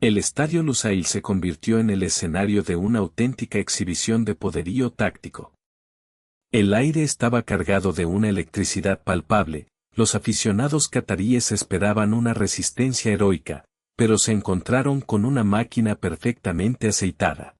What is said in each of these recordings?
El estadio Lusail se convirtió en el escenario de una auténtica exhibición de poderío táctico. El aire estaba cargado de una electricidad palpable, los aficionados cataríes esperaban una resistencia heroica, pero se encontraron con una máquina perfectamente aceitada.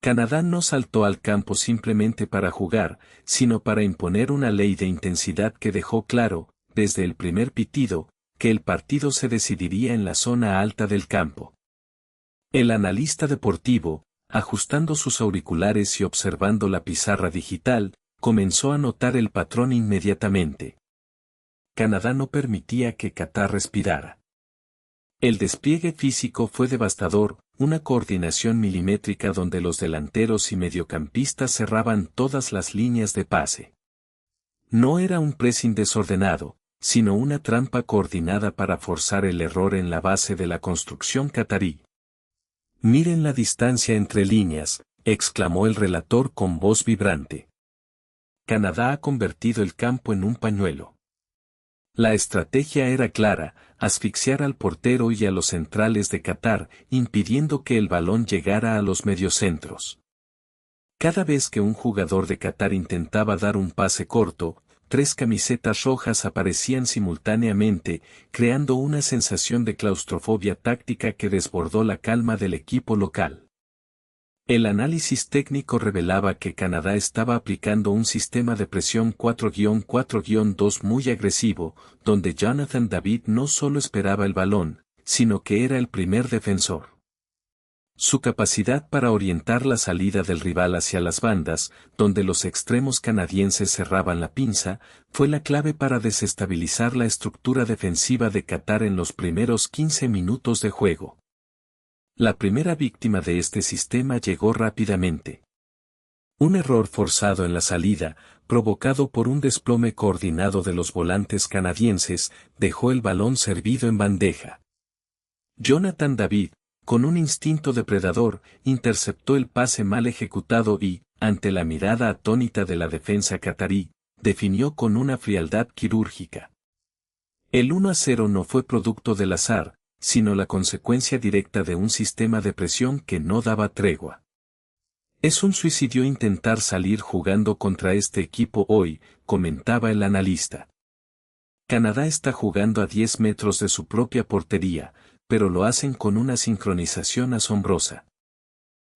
Canadá no saltó al campo simplemente para jugar, sino para imponer una ley de intensidad que dejó claro, desde el primer pitido, que el partido se decidiría en la zona alta del campo. El analista deportivo, ajustando sus auriculares y observando la pizarra digital, comenzó a notar el patrón inmediatamente. Canadá no permitía que Qatar respirara. El despliegue físico fue devastador, una coordinación milimétrica donde los delanteros y mediocampistas cerraban todas las líneas de pase. No era un pressing desordenado, sino una trampa coordinada para forzar el error en la base de la construcción catarí. «Miren la distancia entre líneas», exclamó el relator con voz vibrante. Canadá ha convertido el campo en un pañuelo. La estrategia era clara, asfixiar al portero y a los centrales de Qatar, impidiendo que el balón llegara a los mediocentros. Cada vez que un jugador de Qatar intentaba dar un pase corto, 3 camisetas rojas aparecían simultáneamente, creando una sensación de claustrofobia táctica que desbordó la calma del equipo local. El análisis técnico revelaba que Canadá estaba aplicando un sistema de presión 4-4-2 muy agresivo, donde Jonathan David no solo esperaba el balón, sino que era el primer defensor. Su capacidad para orientar la salida del rival hacia las bandas, donde los extremos canadienses cerraban la pinza, fue la clave para desestabilizar la estructura defensiva de Qatar en los primeros 15 minutos de juego. La primera víctima de este sistema llegó rápidamente. Un error forzado en la salida, provocado por un desplome coordinado de los volantes canadienses, dejó el balón servido en bandeja. Jonathan David, con un instinto depredador, interceptó el pase mal ejecutado y, ante la mirada atónita de la defensa catarí, definió con una frialdad quirúrgica. El 1-0 no fue producto del azar, sino la consecuencia directa de un sistema de presión que no daba tregua. Es un suicidio intentar salir jugando contra este equipo hoy, comentaba el analista. Canadá está jugando a 10 metros de su propia portería, pero lo hacen con una sincronización asombrosa.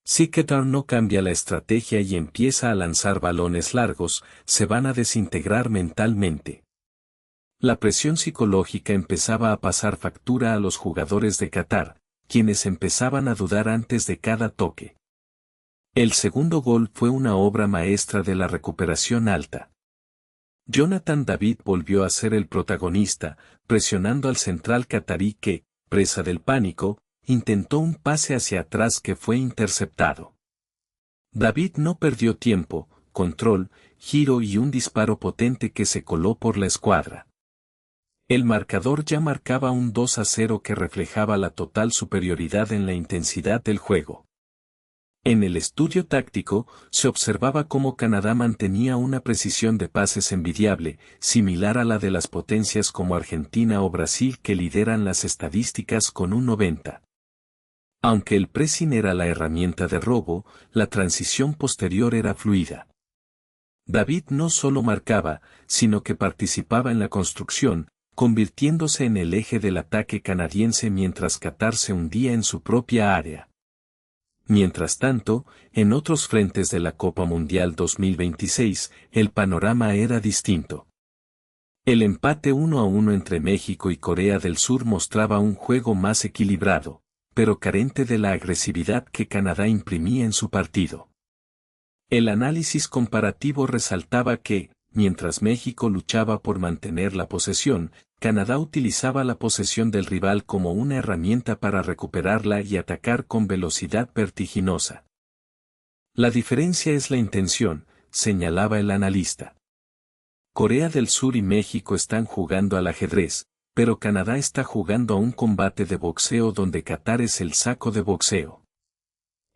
Si Qatar no cambia la estrategia y empieza a lanzar balones largos, se van a desintegrar mentalmente. La presión psicológica empezaba a pasar factura a los jugadores de Qatar, quienes empezaban a dudar antes de cada toque. El segundo gol fue una obra maestra de la recuperación alta. Jonathan David volvió a ser el protagonista, presionando al central catarí que, presa del pánico, intentó un pase hacia atrás que fue interceptado. David no perdió tiempo, control, giro y un disparo potente que se coló por la escuadra. El marcador ya marcaba un 2-0 que reflejaba la total superioridad en la intensidad del juego. En el estudio táctico, se observaba cómo Canadá mantenía una precisión de pases envidiable, similar a la de las potencias como Argentina o Brasil que lideran las estadísticas con un 90. Aunque el pressing era la herramienta de robo, la transición posterior era fluida. David no solo marcaba, sino que participaba en la construcción, convirtiéndose en el eje del ataque canadiense mientras Qatar se hundía en su propia área. Mientras tanto, en otros frentes de la Copa Mundial 2026, el panorama era distinto. El empate 1-1 entre México y Corea del Sur mostraba un juego más equilibrado, pero carente de la agresividad que Canadá imprimía en su partido. El análisis comparativo resaltaba que, mientras México luchaba por mantener la posesión, Canadá utilizaba la posesión del rival como una herramienta para recuperarla y atacar con velocidad vertiginosa. La diferencia es la intención, señalaba el analista. Corea del Sur y México están jugando al ajedrez, pero Canadá está jugando a un combate de boxeo donde Qatar es el saco de boxeo.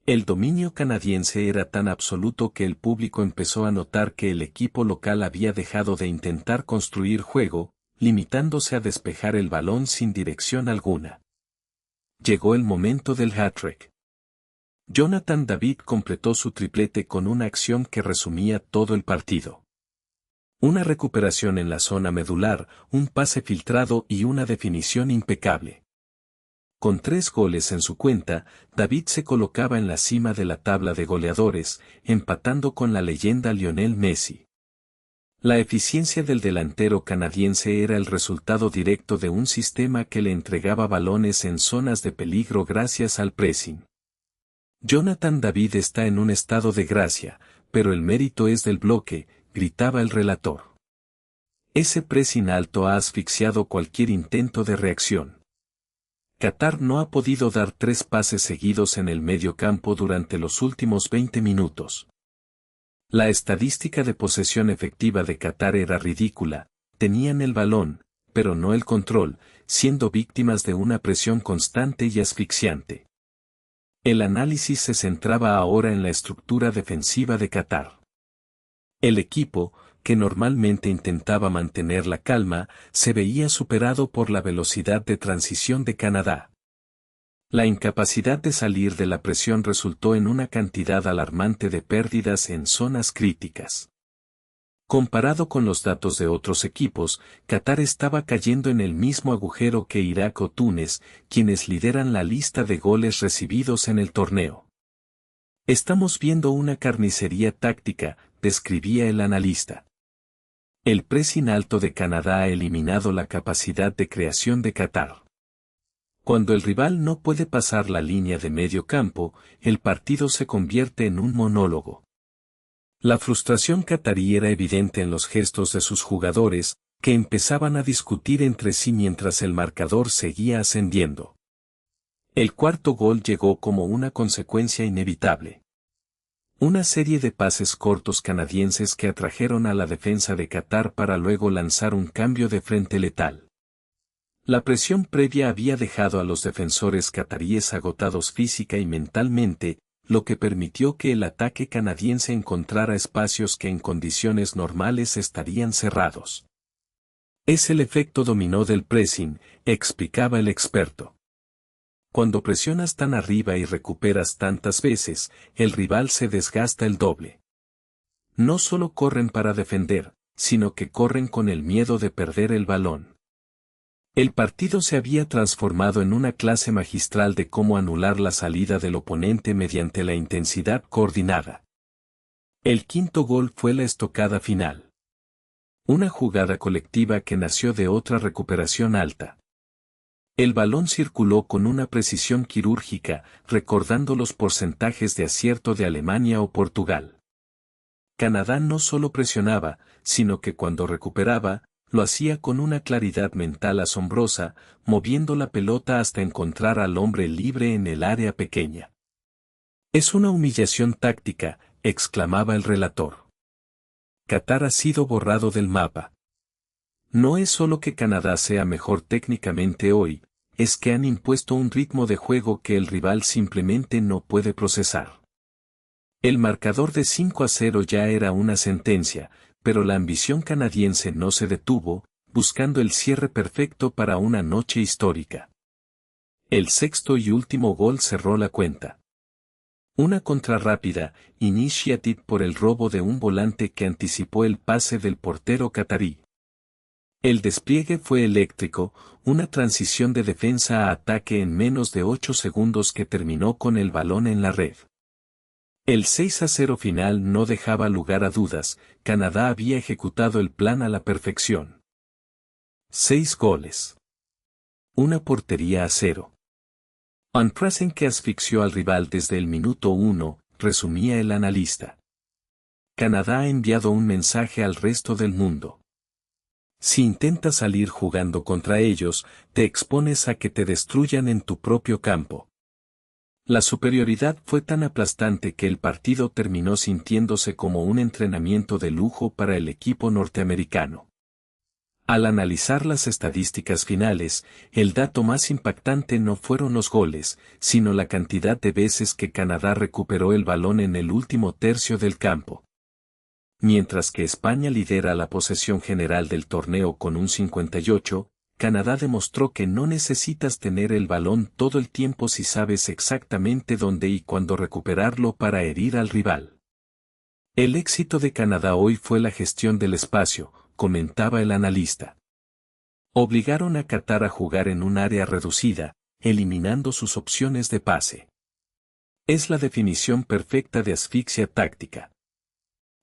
El dominio canadiense era tan absoluto que el público empezó a notar que el equipo local había dejado de intentar construir juego, limitándose a despejar el balón sin dirección alguna. llegó el momento del hat-trick. Jonathan David completó su triplete con una acción que resumía todo el partido. Una recuperación en la zona medular, un pase filtrado y una definición impecable. Con 3 goles en su cuenta, David se colocaba en la cima de la tabla de goleadores, empatando con la leyenda Lionel Messi. La eficiencia del delantero canadiense era el resultado directo de un sistema que le entregaba balones en zonas de peligro gracias al pressing. Jonathan David está en un estado de gracia, pero el mérito es del bloque, gritaba el relator. Ese pressing alto ha asfixiado cualquier intento de reacción. Qatar no ha podido dar 3 pases seguidos en el medio campo durante los últimos 20 minutos. La estadística de posesión efectiva de Qatar era ridícula, tenían el balón, pero no el control, siendo víctimas de una presión constante y asfixiante. El análisis se centraba ahora en la estructura defensiva de Qatar. El equipo, que normalmente intentaba mantener la calma, se veía superado por la velocidad de transición de Canadá. La incapacidad de salir de la presión resultó en una cantidad alarmante de pérdidas en zonas críticas. Comparado con los datos de otros equipos, Qatar estaba cayendo en el mismo agujero que Irak o Túnez, quienes lideran la lista de goles recibidos en el torneo. Estamos viendo una carnicería táctica, describía el analista. El pressing alto de Canadá ha eliminado la capacidad de creación de Qatar. Cuando el rival no puede pasar la línea de medio campo, el partido se convierte en un monólogo. La frustración catarí era evidente en los gestos de sus jugadores, que empezaban a discutir entre sí mientras el marcador seguía ascendiendo. El cuarto gol llegó como una consecuencia inevitable. Una serie de pases cortos canadienses que atrajeron a la defensa de Qatar para luego lanzar un cambio de frente letal. La presión previa había dejado a los defensores cataríes agotados física y mentalmente, lo que permitió que el ataque canadiense encontrara espacios que en condiciones normales estarían cerrados. Es el efecto dominó del pressing, explicaba el experto. Cuando presionas tan arriba y recuperas tantas veces, el rival se desgasta el doble. No solo corren para defender, sino que corren con el miedo de perder el balón. El partido se había transformado en una clase magistral de cómo anular la salida del oponente mediante la intensidad coordinada. El quinto gol fue la estocada final. Una jugada colectiva que nació de otra recuperación alta. El balón circuló con una precisión quirúrgica, recordando los porcentajes de acierto de Alemania o Portugal. Canadá no solo presionaba, sino que cuando recuperaba, lo hacía con una claridad mental asombrosa, moviendo la pelota hasta encontrar al hombre libre en el área pequeña. Es una humillación táctica, exclamaba el relator. Qatar ha sido borrado del mapa. No es solo que Canadá sea mejor técnicamente hoy, es que han impuesto un ritmo de juego que el rival simplemente no puede procesar. El marcador de 5-0 ya era una sentencia, pero la ambición canadiense no se detuvo, buscando el cierre perfecto para una noche histórica. El sexto y último gol cerró la cuenta. Una contrarrápida, initiative por el robo de un volante que anticipó el pase del portero catarí. El despliegue fue eléctrico, una transición de defensa a ataque en menos de 8 segundos que terminó con el balón en la red. El 6-0 final no dejaba lugar a dudas, Canadá había ejecutado el plan a la perfección. 6 goles. Una portería a 0. Un pressing que asfixió al rival desde el minuto 1, resumía el analista. Canadá ha enviado un mensaje al resto del mundo. Si intentas salir jugando contra ellos, te expones a que te destruyan en tu propio campo. La superioridad fue tan aplastante que el partido terminó sintiéndose como un entrenamiento de lujo para el equipo norteamericano. Al analizar las estadísticas finales, el dato más impactante no fueron los goles, sino la cantidad de veces que Canadá recuperó el balón en el último tercio del campo. Mientras que España lidera la posesión general del torneo con un 58, Canadá demostró que no necesitas tener el balón todo el tiempo si sabes exactamente dónde y cuándo recuperarlo para herir al rival. El éxito de Canadá hoy fue la gestión del espacio, comentaba el analista. Obligaron a Qatar a jugar en un área reducida, eliminando sus opciones de pase. Es la definición perfecta de asfixia táctica.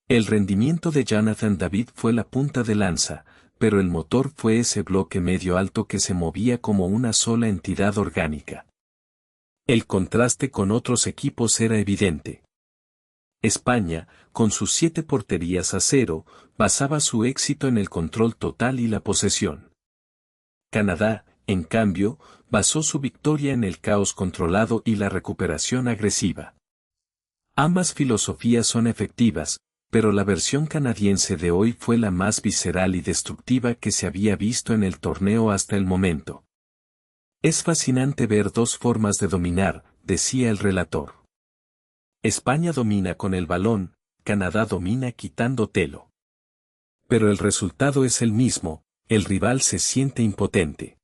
El rendimiento de Jonathan David fue la punta de lanza, pero el motor fue ese bloque medio alto que se movía como una sola entidad orgánica. El contraste con otros equipos era evidente. España, con sus 7 porterías a 0, basaba su éxito en el control total y la posesión. Canadá, en cambio, basó su victoria en el caos controlado y la recuperación agresiva. Ambas filosofías son efectivas, pero la versión canadiense de hoy fue la más visceral y destructiva que se había visto en el torneo hasta el momento. Es fascinante ver dos formas de dominar, decía el relator. España domina con el balón, Canadá domina quitándotelo. Pero el resultado es el mismo, el rival se siente impotente.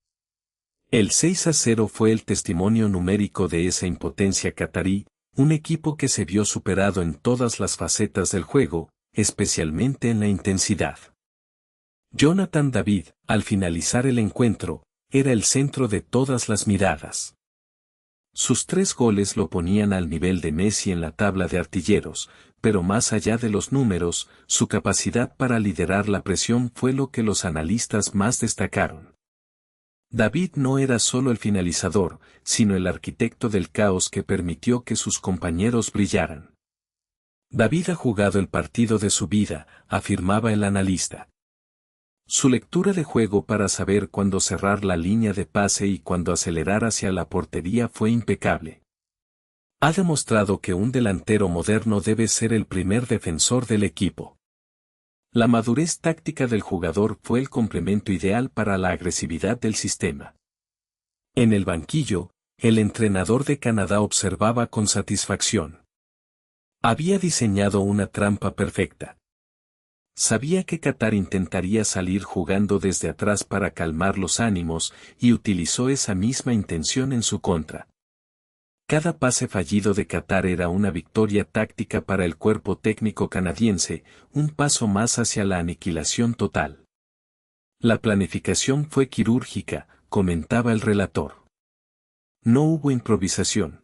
El 6-0 fue el testimonio numérico de esa impotencia catarí, un equipo que se vio superado en todas las facetas del juego, especialmente en la intensidad. Jonathan David, al finalizar el encuentro, era el centro de todas las miradas. Sus 3 goles lo ponían al nivel de Messi en la tabla de artilleros, pero más allá de los números, su capacidad para liderar la presión fue lo que los analistas más destacaron. David no era solo el finalizador, sino el arquitecto del caos que permitió que sus compañeros brillaran. David ha jugado el partido de su vida, afirmaba el analista. Su lectura de juego para saber cuándo cerrar la línea de pase y cuándo acelerar hacia la portería fue impecable. Ha demostrado que un delantero moderno debe ser el primer defensor del equipo. La madurez táctica del jugador fue el complemento ideal para la agresividad del sistema. En el banquillo, el entrenador de Canadá observaba con satisfacción. Había diseñado una trampa perfecta. Sabía que Qatar intentaría salir jugando desde atrás para calmar los ánimos y utilizó esa misma intención en su contra. Cada pase fallido de Qatar era una victoria táctica para el cuerpo técnico canadiense, un paso más hacia la aniquilación total. La planificación fue quirúrgica, comentaba el relator. No hubo improvisación.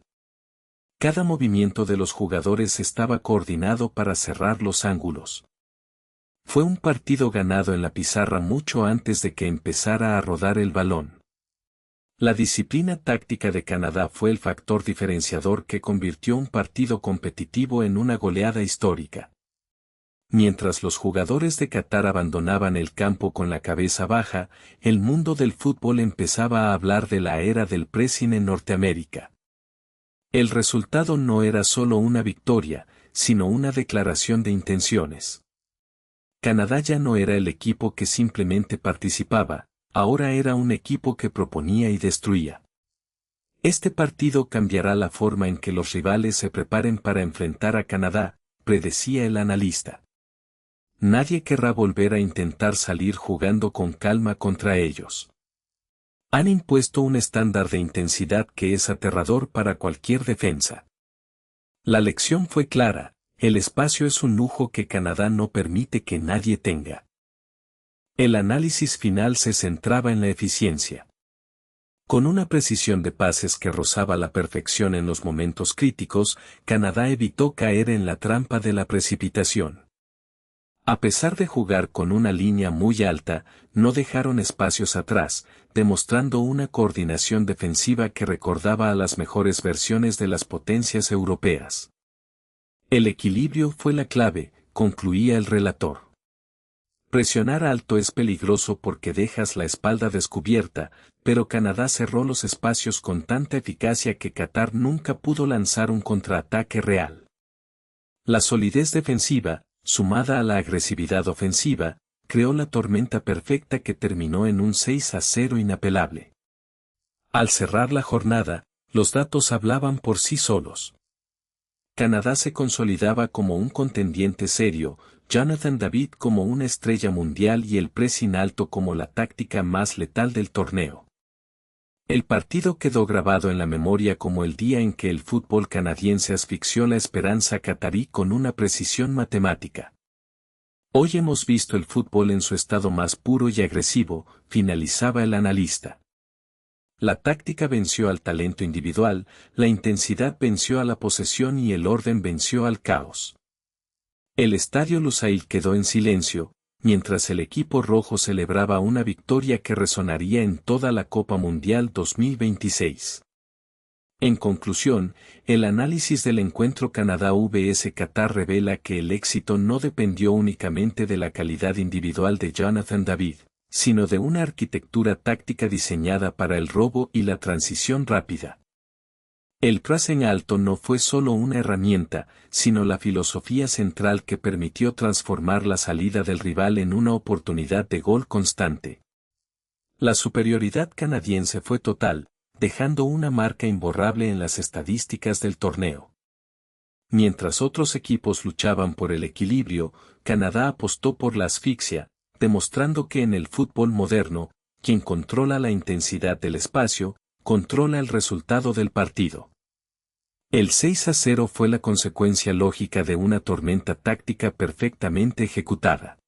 Cada movimiento de los jugadores estaba coordinado para cerrar los ángulos. Fue un partido ganado en la pizarra mucho antes de que empezara a rodar el balón. La disciplina táctica de Canadá fue el factor diferenciador que convirtió un partido competitivo en una goleada histórica. Mientras los jugadores de Qatar abandonaban el campo con la cabeza baja, el mundo del fútbol empezaba a hablar de la era del pressing en Norteamérica. El resultado no era solo una victoria, sino una declaración de intenciones. Canadá ya no era el equipo que simplemente participaba, ahora era un equipo que proponía y destruía. Este partido cambiará la forma en que los rivales se preparen para enfrentar a Canadá, predecía el analista. Nadie querrá volver a intentar salir jugando con calma contra ellos. Han impuesto un estándar de intensidad que es aterrador para cualquier defensa. La lección fue clara. El espacio es un lujo que Canadá no permite que nadie tenga. El análisis final se centraba en la eficiencia. Con una precisión de pases que rozaba la perfección en los momentos críticos, Canadá evitó caer en la trampa de la precipitación. A pesar de jugar con una línea muy alta, no dejaron espacios atrás, demostrando una coordinación defensiva que recordaba a las mejores versiones de las potencias europeas. El equilibrio fue la clave, concluía el relator. Presionar alto es peligroso porque dejas la espalda descubierta, pero Canadá cerró los espacios con tanta eficacia que Qatar nunca pudo lanzar un contraataque real. La solidez defensiva, sumada a la agresividad ofensiva, creó la tormenta perfecta que terminó en un 6-0 inapelable. Al cerrar la jornada, los datos hablaban por sí solos. Canadá se consolidaba como un contendiente serio, Jonathan David como una estrella mundial y el pressing alto como la táctica más letal del torneo. El partido quedó grabado en la memoria como el día en que el fútbol canadiense asfixió la esperanza catarí con una precisión matemática. Hoy hemos visto el fútbol en su estado más puro y agresivo, finalizaba el analista. La táctica venció al talento individual, la intensidad venció a la posesión y el orden venció al caos. El estadio Lusail quedó en silencio, mientras el equipo rojo celebraba una victoria que resonaría en toda la Copa Mundial 2026. En conclusión, el análisis del encuentro Canadá vs Qatar revela que el éxito no dependió únicamente de la calidad individual de Jonathan David, sino de una arquitectura táctica diseñada para el robo y la transición rápida. El pressing alto no fue solo una herramienta, sino la filosofía central que permitió transformar la salida del rival en una oportunidad de gol constante. La superioridad canadiense fue total, dejando una marca imborrable en las estadísticas del torneo. Mientras otros equipos luchaban por el equilibrio, Canadá apostó por la asfixia, demostrando que en el fútbol moderno, quien controla la intensidad del espacio, controla el resultado del partido. El 6-0 fue la consecuencia lógica de una tormenta táctica perfectamente ejecutada.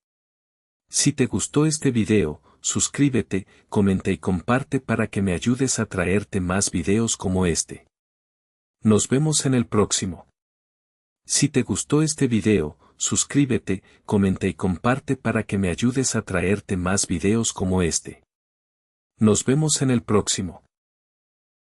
Si te gustó este video, suscríbete, comenta y comparte para que me ayudes a traerte más videos como este. Nos vemos en el próximo. Si te gustó este video, suscríbete, comenta y comparte para que me ayudes a traerte más videos como este. Nos vemos en el próximo.